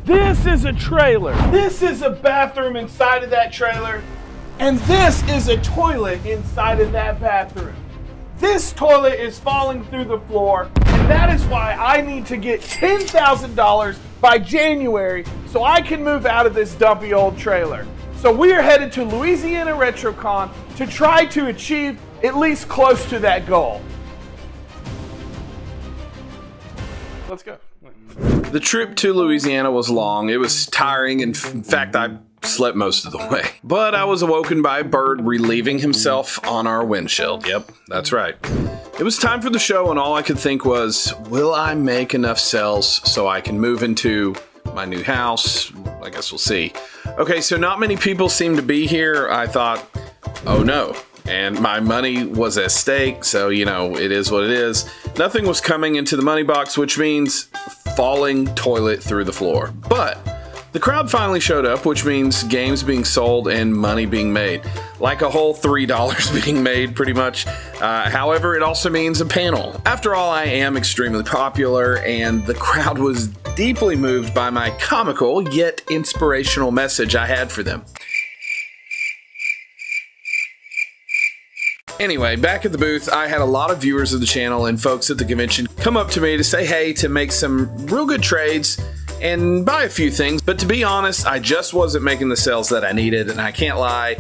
This is a trailer. This is a bathroom inside of that trailer. And this is a toilet inside of that bathroom. This toilet is falling through the floor, and that is why I need to get $10,000 by January so I can move out of this dumpy old trailer. So we are headed to Louisiana Retro Con to try to achieve at least close to that goal. Let's go. The trip to Louisiana was long. It was tiring. In fact, I slept most of the way. But I was awoken by a bird relieving himself on our windshield. Yep, that's right. It was time for the show, and all I could think was, will I make enough sales so I can move into my new house? I guess we'll see. Okay, so not many people seem to be here. I thought, oh no. And my money was at stake, so you know, it is what it is. Nothing was coming into the money box, which means falling toilet through the floor. But the crowd finally showed up, which means games being sold and money being made. Like a whole $3 being made, pretty much. However, it also means a panel. After all, I am extremely popular, and the crowd was deeply moved by my comical yet inspirational message I had for them. Anyway, back at the booth, I had a lot of viewers of the channel and folks at the convention come up to me to say hey, to make some real good trades and buy a few things. But to be honest, I just wasn't making the sales that I needed, and I can't lie,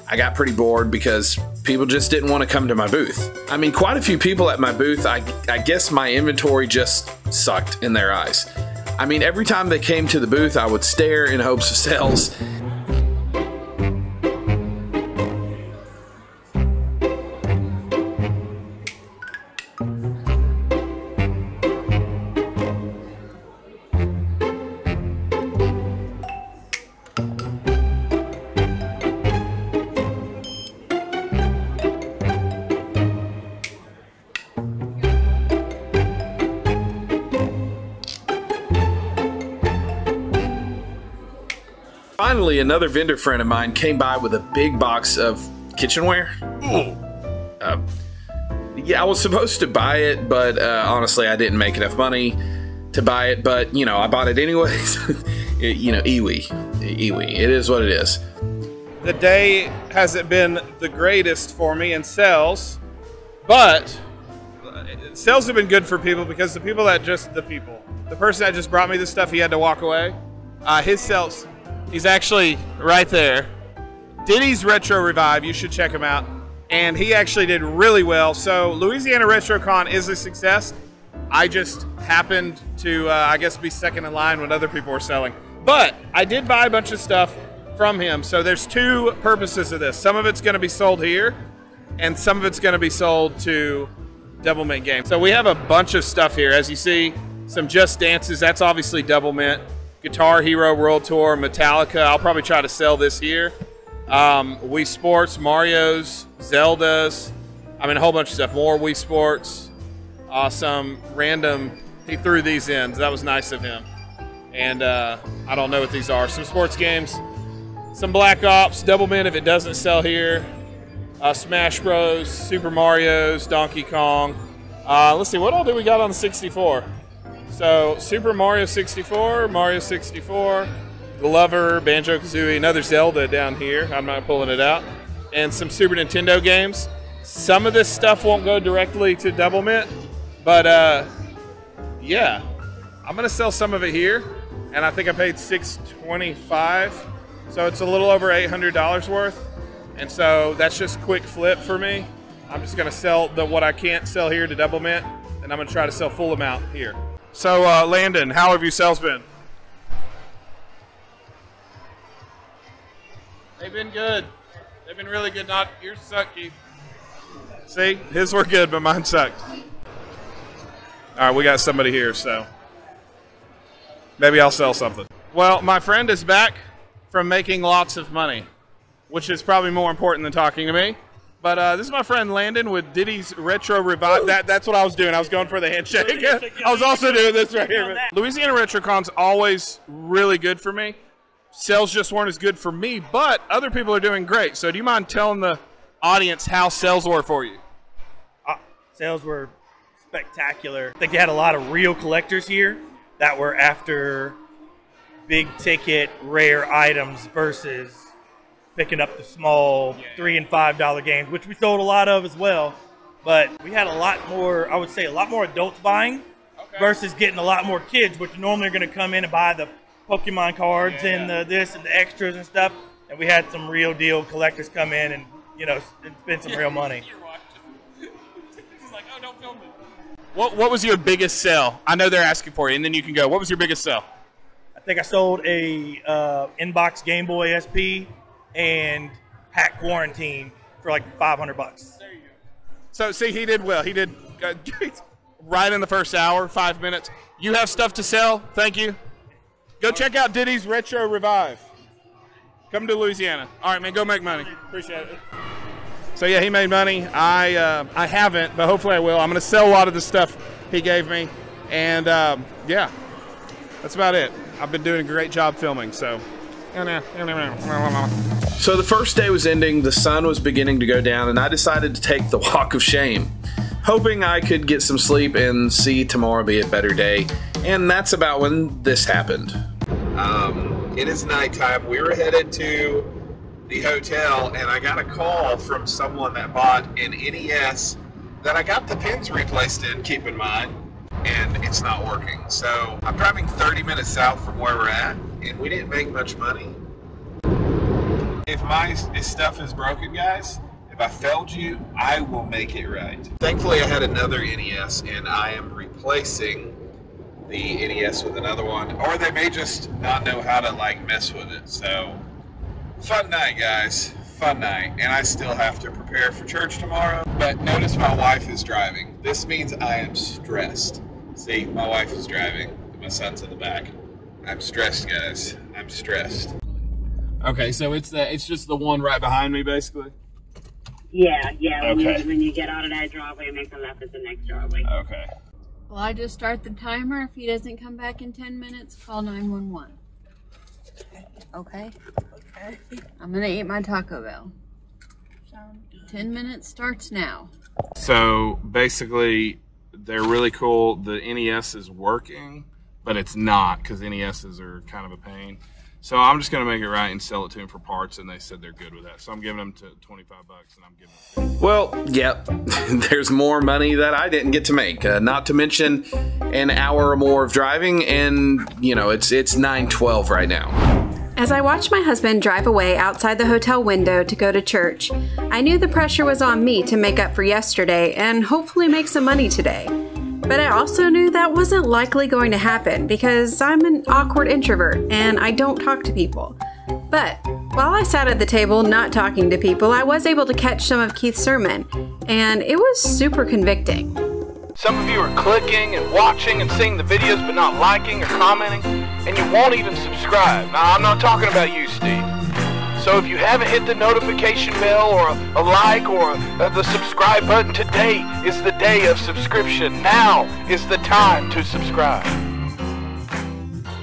I got pretty bored because people just didn't want to come to my booth. I mean, quite a few people at my booth, I guess my inventory just sucked in their eyes. I mean, every time they came to the booth, I would stare in hopes of sales. Finally, another vendor friend of mine came by with a big box of kitchenware. Yeah, I was supposed to buy it, but honestly, I didn't make enough money to buy it. But you know, I bought it anyways. You know, iwi. It is what it is. The day hasn't been the greatest for me in sales, but sales have been good for people because the person that just brought me this stuff, he had to walk away. His sales. He's actually right there. Diddy's Retro Revive, you should check him out. And he actually did really well. So Louisiana Retro Con is a success. I just happened to, I guess, be second in line when other people were selling. But I did buy a bunch of stuff from him. So there's two purposes of this. Some of it's gonna be sold here, and some of it's gonna be sold to Double Mint Games. So we have a bunch of stuff here. As you see, some Just Dances, that's obviously Double Mint. Guitar Hero World Tour, Metallica. I'll probably try to sell this here. Wii Sports, Mario's, Zelda's. I mean, a whole bunch of stuff. More Wii Sports. Some random. He threw these in. So that was nice of him. And I don't know what these are. Some sports games. Some Black Ops. Double Mint if it doesn't sell here. Smash Bros. Super Mario's. Donkey Kong. Let's see. What all do we got on the 64? So, Super Mario 64, Mario 64, Glover, Banjo-Kazooie, another Zelda down here. I'm not pulling it out. And some Super Nintendo games. Some of this stuff won't go directly to Double Mint, but yeah. I'm going to sell some of it here, and I think I paid $625, so it's a little over $800 worth. And so that's just quick flip for me. I'm just going to sell what I can't sell here to Double Mint, and I'm going to try to sell full amount here. So, Landon, how have your sales been? They've been good. They've been really good. Not yours suck, Keith. See, his were good, but mine sucked. All right, we got somebody here, so maybe I'll sell something. Well, my friend is back from making lots of money, which is probably more important than talking to me. But this is my friend Landon with Diddy's Retro Revive. That's what I was doing. I was going for the handshake. I was also doing this right here. Louisiana Retro Con's always really good for me. Sales just weren't as good for me, but other people are doing great. So do you mind telling the audience how sales were for you? Sales were spectacular. I think you had a lot of real collectors here that were after big ticket, rare items versus picking up the small $3 and $5 games, which we sold a lot of as well. But we had a lot more, I would say, a lot more adults buying versus getting a lot more kids, which normally are going to come in and buy the Pokemon cards and the this and the extras and stuff. And we had some real deal collectors come in and, you know, spend some real money. He's like, oh, don't film me. What was your biggest sell? I know they're asking for you, and then you can go. What was your biggest sell? I think I sold a inbox Game Boy SP and Hack Quarantine for like $500. There you go. So, see, he did well. He did right in the first hour, 5 minutes. You have stuff to sell? Thank you. Go check out Diddy's Retro Revive. Come to Louisiana. All right, man, go make money. Appreciate it. So, yeah, he made money. I haven't, but hopefully I will. I'm going to sell a lot of the stuff he gave me. And, yeah, that's about it. I've been doing a great job filming, so. So the first day was ending, the sun was beginning to go down, and I decided to take the walk of shame, hoping I could get some sleep and see tomorrow be a better day. And that's about when this happened. It is nighttime. We were headed to the hotel, and I got a call from someone that bought an NES that I got the pins replaced in, keep in mind, and it's not working. So I'm driving 30 minutes south from where we're at, and we didn't make much money. If my stuff is broken, guys, if I failed you, I will make it right. Thankfully, I had another NES, and I am replacing the NES with another one, or they may just not know how to like mess with it. So fun night, guys, fun night. And I still have to prepare for church tomorrow, but notice my wife is driving. This means I am stressed. See, my wife is driving, my son's in the back. I'm stressed, guys, I'm stressed. Okay, so it's just the one right behind me, basically? Yeah. Okay. When you get out of that driveway and make a left at the next driveway. Okay. Well, I just start the timer. If he doesn't come back in 10 minutes, call 911. Okay? Okay. I'm going to eat my Taco Bell. 10 minutes starts now. So, basically, they're really cool. The NES is working, but it's not, because NESs are kind of a pain. So I'm just going to make it right and sell it to them for parts, and they said they're good with that. So I'm giving them to $25, and I'm giving them. Well, yep, there's more money that I didn't get to make. Not to mention an hour or more of driving, and you know it's 9:12 right now. As I watched my husband drive away outside the hotel window to go to church, I knew the pressure was on me to make up for yesterday and hopefully make some money today. But I also knew that wasn't likely going to happen because I'm an awkward introvert and I don't talk to people. But while I sat at the table not talking to people, I was able to catch some of Keith's sermon, and it was super convicting. Some of you are clicking and watching and seeing the videos but not liking or commenting, and you won't even subscribe. Now, I'm not talking about you, Steve. So if you haven't hit the notification bell or a like or the subscribe button, today is the day of subscription. Now is the time to subscribe.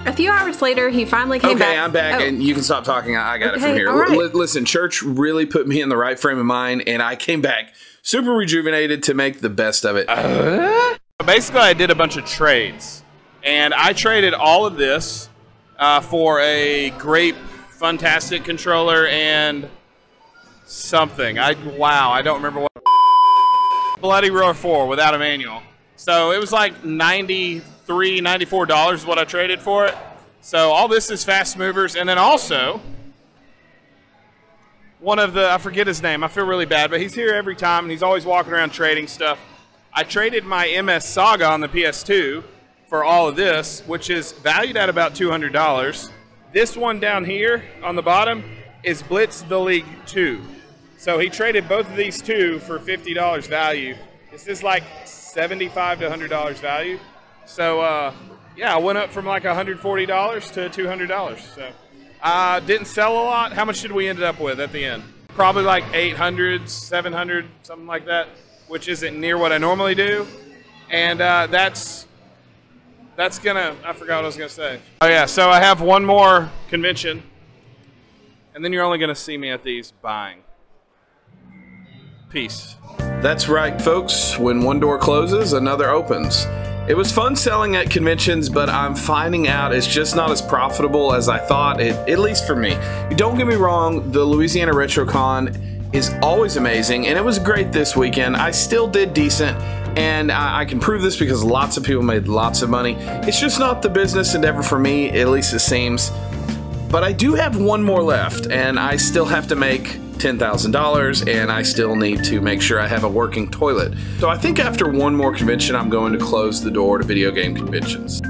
A few hours later, he finally came back. Okay, I'm back, and you can stop talking. I got it from here. Right. Listen, church really put me in the right frame of mind, and I came back super rejuvenated to make the best of it. Basically, I did a bunch of trades, and I traded all of this for a Grape Funtastic controller and something. I don't remember what. Bloody Roar 4 without a manual. So it was like $93, $94 is what I traded for it. So all this is fast movers, and then also one of the, I forget his name, I feel really bad, but he's here every time and he's always walking around trading stuff. I traded my MS Saga on the PS2 for all of this, which is valued at about $200. This one down here on the bottom is Blitz the League 2. So he traded both of these two for $50 value. This is like $75 to $100 value. So yeah, I went up from like $140 to $200. So didn't sell a lot. How much did we end up with at the end? Probably like 800, 700, something like that, which isn't near what I normally do. And that's gonna, I forgot what I was gonna say. Oh yeah, so I have one more convention, and then you're only gonna see me at these buying. Peace. That's right, folks. When one door closes, another opens. It was fun selling at conventions, but I'm finding out it's just not as profitable as I thought, at least for me. Don't get me wrong, the Louisiana Retro Con is always amazing, and it was great this weekend. I still did decent, and I can prove this because lots of people made lots of money. It's just not the business endeavor for me, at least it seems. But I do have one more left, and I still have to make $10,000, and I still need to make sure I have a working toilet. So I think after one more convention, I'm going to close the door to video game conventions.